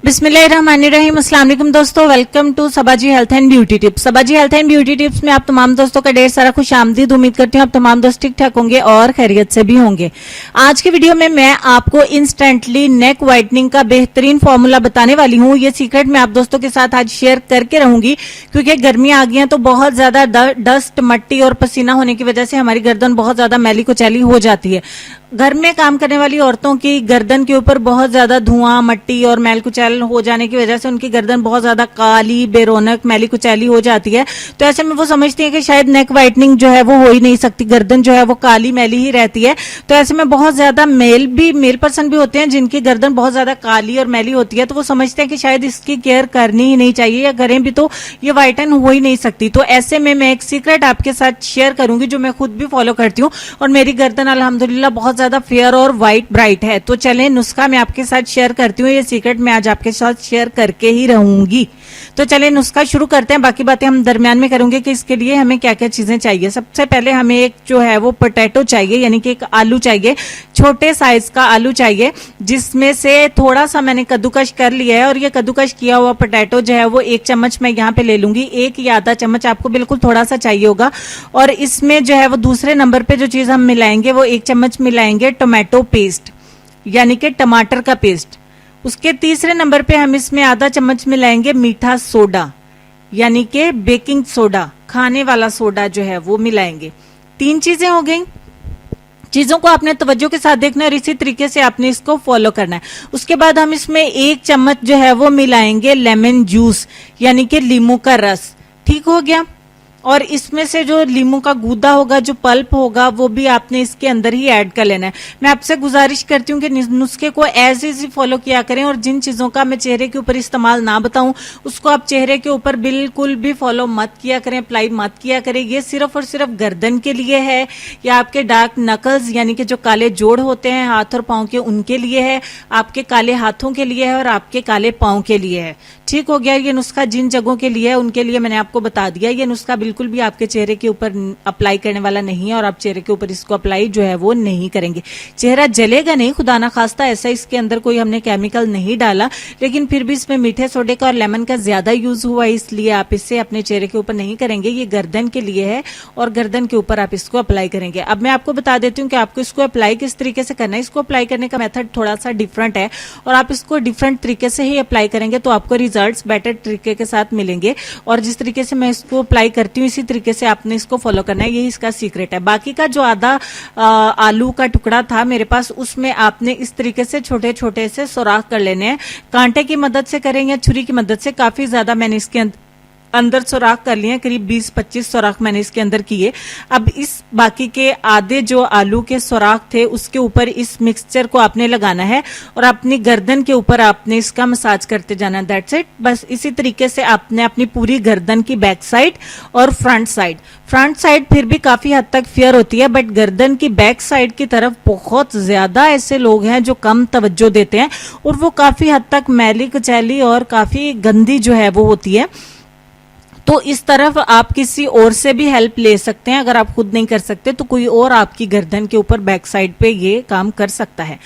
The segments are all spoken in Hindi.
बिस्मिल्लाहिर्रहमानिर्रहीम। अस्सलाम वालेकुम दोस्तों, welcome to Sabaji health and beauty tips. Sabaji health and beauty tips में आप तमाम दोस्तों का ढेर सारा खुश आमदीद। उम्मीद करती हूँ आप तमाम दोस्त ठीक ठाक होंगे और खैरियत से भी होंगे। आज की वीडियो में मैं आपको इंस्टेंटली नेक व्हाइटनिंग का बेहतरीन फॉर्मूला बताने वाली हूँ। ये सीक्रेट मैं आप दोस्तों के साथ आज शेयर करके रहूंगी, क्योंकि गर्मियां आ गई हैं तो बहुत ज्यादा डस्ट, मट्टी और पसीना होने की वजह से हमारी गर्दन बहुत ज्यादा मैली कुचैली हो जाती है। घर में काम करने वाली औरतों की गर्दन के ऊपर बहुत ज्यादा धुआं, मट्टी और मैल कुचैल हो जाने की वजह से उनकी गर्दन बहुत ज्यादा काली, बेरौनक, मैली कुचैली हो जाती है। तो ऐसे में वो समझती है कि शायद नेक व्हाइटनिंग जो है वो हो ही नहीं सकती, गर्दन जो है वो काली मैली ही रहती है। तो ऐसे में बहुत ज्यादा मेल पर्सन भी होते हैं जिनकी गर्दन बहुत ज्यादा काली और मैली होती है, तो वो समझते हैं कि शायद इसकी केयर करनी ही नहीं चाहिए, या करें भी तो ये व्हाइटन हो ही नहीं सकती। तो ऐसे में मैं एक सीक्रेट आपके साथ शेयर करूंगी जो मैं खुद भी फॉलो करती हूँ, और मेरी गर्दन अल्हम्दुलिल्लाह बहुत ज्यादा फेयर और व्हाइट ब्राइट है। तो चलें नुस्खा मैं आपके साथ शेयर करती हूँ, ये सीक्रेट मैं आज आपके साथ शेयर करके ही रहूंगी। तो चलें नुस्खा शुरू करते हैं, बाकी बातें हम दरमियान में करेंगे कि इसके लिए हमें क्या क्या चीजें चाहिए। सबसे पहले हमें एक जो है वो पोटैटो चाहिए, यानी कि एक आलू चाहिए, छोटे साइज का आलू चाहिए, जिसमें से थोड़ा सा मैंने कद्दूकश कर लिया है। और ये कद्दूकश किया हुआ पोटैटो जो है वो 1 चम्मच मैं यहाँ पे ले लूंगी, 1 या आधा चम्मच, आपको बिल्कुल थोड़ा सा चाहिए होगा। और इसमें जो है वो दूसरे नंबर पे जो चीज हम मिलाएंगे वो 1 चम्मच मिलाएंगे टोमेटो पेस्ट, यानी कि टमाटर का पेस्ट। उसके तीसरे नंबर पे हम इसमें आधा चम्मच मिलाएंगे मीठा सोडा, यानी कि बेकिंग सोडा, खाने वाला सोडा जो है वो मिलाएंगे। 3 चीजें हो गई। चीजों को आपने तवज्जो के साथ देखना है और इसी तरीके से आपने इसको फॉलो करना है। उसके बाद हम इसमें 1 चम्मच जो है वो मिलाएंगे लेमन जूस, यानी कि लीमू का रस। ठीक हो गया। और इसमें से जो लीमू का गूदा होगा, जो पल्प होगा, वो भी आपने इसके अंदर ही ऐड कर लेना है। मैं आपसे गुजारिश करती हूँ कि नुस्खे को ऐसे ही फॉलो किया करें, और जिन चीजों का मैं चेहरे के ऊपर इस्तेमाल ना बताऊं उसको आप चेहरे के ऊपर बिल्कुल भी फॉलो मत किया करें, अप्लाई मत किया करें। ये सिर्फ और सिर्फ गर्दन के लिए है, या आपके डार्क नकल्स यानी कि जो काले जोड़ होते हैं हाथ और पांव के, उनके लिए है, आपके काले हाथों के लिए है, और आपके काले पांव के लिए है। ठीक हो गया। ये नुस्खा जिन जगहों के लिए है उनके लिए मैंने आपको बता दिया। ये नुस्खा बिल्कुल भी आपके चेहरे के ऊपर अप्लाई करने वाला नहीं है, और आप चेहरे के ऊपर इसको अप्लाई जो है वो नहीं करेंगे। चेहरा जलेगा नहीं, खुदा ना खास्ता, ऐसा इसके अंदर कोई हमने केमिकल नहीं डाला, लेकिन फिर भी इसमें मीठे सोडे का और लेमन का ज्यादा यूज हुआ, इसलिए आप इसे अपने चेहरे के ऊपर नहीं करेंगे। ये गर्दन के लिए है और गर्दन के ऊपर आप इसको अप्लाई करेंगे। अब मैं आपको बता देती हूँ कि आपको इसको अप्लाई किस तरीके से करना है। इसको अप्लाई करने का मेथड थोड़ा सा डिफरेंट है, और आप इसको डिफरेंट तरीके से ही अप्लाई करेंगे तो आपको रिजल्ट्स बेटर तरीके के साथ मिलेंगे। और जिस तरीके से मैं इसको अप्लाई करती हूँ इसी तरीके से आपने इसको फॉलो करना है, यही इसका सीक्रेट है। बाकी का जो आधा आलू का टुकड़ा था मेरे पास, उसमें आपने इस तरीके से छोटे छोटे से सुराख कर लेने हैं। कांटे की मदद से करें या छुरी की मदद से, काफी ज्यादा मैंने इसके अंदर सुराख कर लिए, करीब 20-25 सुराख मैंने इसके अंदर किए। अब इस बाकी के आधे जो आलू के सुराख थे उसके ऊपर इस मिक्सचर को आपने लगाना है, और अपनी गर्दन के ऊपर आपने इसका मसाज करते जाना। That's it. बस इसी तरीके से आपने अपनी पूरी गर्दन की बैक साइड और फ्रंट साइड फिर भी काफी हद तक फेयर होती है, बट गर्दन की बैक साइड की तरफ बहुत ज्यादा ऐसे लोग हैं जो कम तवज्जो देते हैं, और वो काफी हद तक मैली कुचैली और काफी गंदी जो है वो होती है। तो इस तरफ आप किसी और से भी हेल्प ले सकते हैं। अगर आप खुद नहीं कर सकते तो कोई और आपकी गर्दन के ऊपर बैक साइड पे ये काम कर सकता है।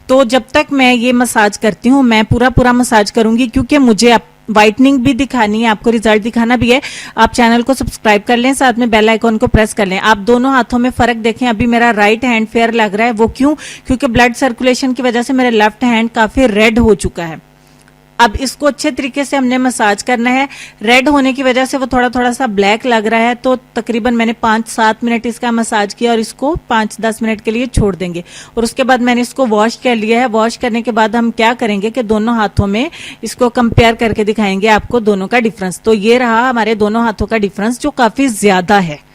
तो जब तक मैं ये मसाज करती हूँ, मैं पूरा मसाज करूंगी, क्योंकि मुझे व्हाइटनिंग भी दिखानी है, आपको रिजल्ट दिखाना भी है। आप चैनल को सब्सक्राइब कर लें, साथ में बेल आइकॉन को प्रेस कर लें। आप दोनों हाथों में फर्क देखें, अभी मेरा राइट हैंड फेयर लग रहा है। वो क्यों? क्योंकि ब्लड सर्कुलेशन की वजह से मेरा लेफ्ट हैंड काफी रेड हो चुका है। अब इसको अच्छे तरीके से हमने मसाज करना है। रेड होने की वजह से वो थोड़ा सा ब्लैक लग रहा है, तो तकरीबन मैंने 5-7 मिनट इसका मसाज किया, और इसको 5-10 मिनट के लिए छोड़ देंगे। और उसके बाद मैंने इसको वॉश कर लिया है। वॉश करने के बाद हम क्या करेंगे कि दोनों हाथों में इसको कंपेयर करके दिखाएंगे आपको दोनों का डिफरेंस। तो ये रहा हमारे दोनों हाथों का डिफरेंस, जो काफी ज्यादा है,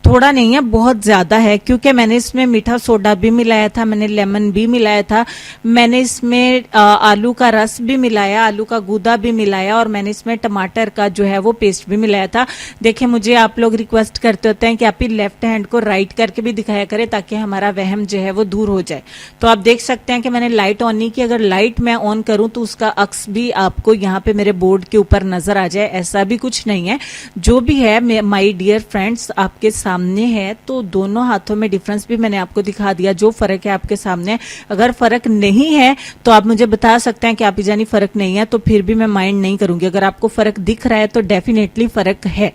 थोड़ा नहीं है, बहुत ज्यादा है, क्योंकि मैंने इसमें मीठा सोडा भी मिलाया था, मैंने लेमन भी मिलाया था, मैंने इसमें आलू का रस भी मिलाया, आलू का गूदा भी मिलाया, और मैंने इसमें टमाटर का जो है वो पेस्ट भी मिलाया था। देखिए, मुझे आप लोग रिक्वेस्ट करते होते हैं कि आप ही लेफ्ट हैंड को राइट करके भी दिखाया करें ताकि हमारा वहम जो है वो दूर हो जाए। तो आप देख सकते हैं कि मैंने लाइट ऑन नहीं की। अगर लाइट मैं ऑन करूं तो उसका अक्स भी आपको यहाँ पे मेरे बोर्ड के ऊपर नजर आ जाए, ऐसा भी कुछ नहीं है। जो भी है माय डियर फ्रेंड्स, आपके साथ सामने है तो दोनों हाथों में डिफरेंस भी मैंने आपको दिखा दिया, जो फर्क है आपके सामने। अगर फर्क नहीं है तो आप मुझे बता सकते हैं कि आप ही जानी फर्क नहीं है, तो फिर भी मैं माइंड नहीं करूंगी। अगर आपको फर्क दिख रहा है तो डेफिनेटली फर्क है।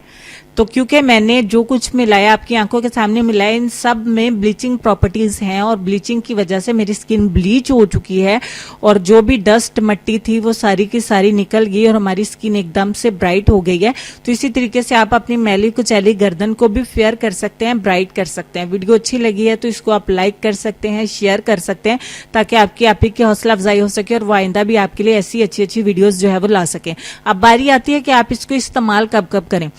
तो क्योंकि मैंने जो कुछ मिलाया आपकी आंखों के सामने मिलाया, इन सब में ब्लीचिंग प्रॉपर्टीज हैं और ब्लीचिंग की वजह से मेरी स्किन ब्लीच हो चुकी है और जो भी डस्ट मट्टी थी वो सारी की सारी निकल गई और हमारी स्किन एकदम से ब्राइट हो गई है। तो इसी तरीके से आप अपनी मैली कुचैली गर्दन को भी फेयर कर सकते हैं, ब्राइट कर सकते हैं। वीडियो अच्छी लगी है तो इसको आप लाइक कर सकते हैं, शेयर कर सकते हैं, ताकि आपकी आप ही की हौसला अफजाई हो सके और वो आइंदा भी आपके लिए ऐसी अच्छी अच्छी वीडियोस जो है वो ला सके। अब बारी आती है कि आप इसको इस्तेमाल कब कब करें।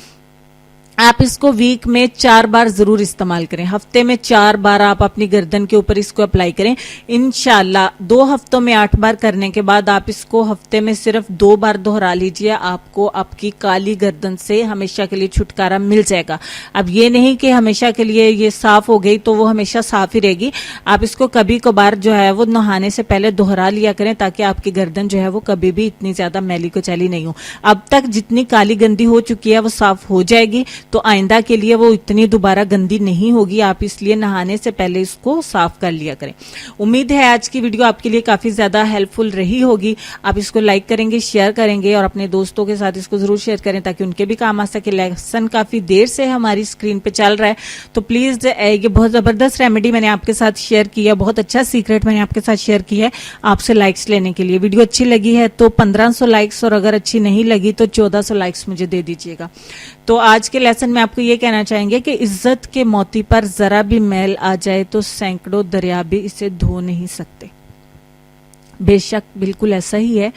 आप इसको वीक में 4 बार जरूर इस्तेमाल करें, हफ्ते में 4 बार आप अपनी गर्दन के ऊपर इसको अप्लाई करें। इंशाल्लाह 2 हफ्तों में 8 बार करने के बाद आप इसको हफ्ते में सिर्फ 2 बार दोहरा लीजिए, आपको आपकी काली गर्दन से हमेशा के लिए छुटकारा मिल जाएगा। अब ये नहीं कि हमेशा के लिए ये साफ हो गई तो वो हमेशा साफ ही रहेगी। आप इसको कभी कभार जो है वो नहाने से पहले दोहरा लिया करें, ताकि आपकी गर्दन जो है वो कभी भी इतनी ज्यादा मैली कुचैली नहीं हो। अब तक जितनी काली गंदी हो चुकी है वो साफ हो जाएगी, तो आइंदा के लिए वो इतनी दोबारा गंदी नहीं होगी। आप इसलिए नहाने से पहले इसको साफ कर लिया करें। उम्मीद है आज की वीडियो आपके लिए काफी ज्यादा हेल्पफुल रही होगी। आप इसको लाइक करेंगे, शेयर करेंगे और अपने दोस्तों के साथ इसको जरूर शेयर करें ताकि उनके भी काम आ सके। लेसन काफी देर से हमारी स्क्रीन पे चल रहा है, तो प्लीज ये बहुत जबरदस्त रेमेडी मैंने आपके साथ शेयर की है, बहुत अच्छा सीक्रेट मैंने आपके साथ शेयर किया है आपसे लाइक्स लेने के लिए। वीडियो अच्छी लगी है तो 1500 लाइक्स और अगर अच्छी नहीं लगी तो 1400 लाइक्स मुझे दे दीजिएगा। तो आज के लेसन में आपको ये कहना चाहेंगे कि इज्जत के मोती पर जरा भी मैल आ जाए तो सैकड़ों दरिया भी इसे धो नहीं सकते। बेशक बिल्कुल ऐसा ही है।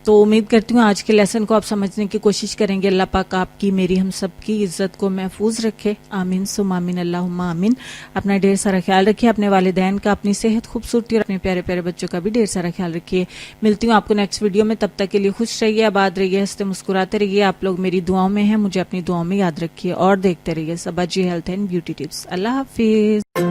तो उम्मीद करती हूँ आज के लेसन को आप समझने की कोशिश करेंगे। अल्लाह पाक आपकी मेरी हम सब की इज्जत को महफूज रखे। आमीन सुम आमीन, अल्लाहुम्मा आमीन। अपना ढेर सारा ख्याल रखिए, अपने वालिदैन का, अपनी सेहत, खूबसूरती और अपने प्यारे प्यारे बच्चों का भी ढेर सारा ख्याल रखिए। मिलती हूँ आपको नेक्स्ट वीडियो में, तब तक के लिए खुश रहिए, आबाद रहिए, हंसते मुस्कुराते रहिए। आप लोग मेरी दुआओं में हैं, मुझे अपनी दुआओं में याद रखिए और देखते रहिए Sabaji health and beauty tips. अल्लाह हाफिज।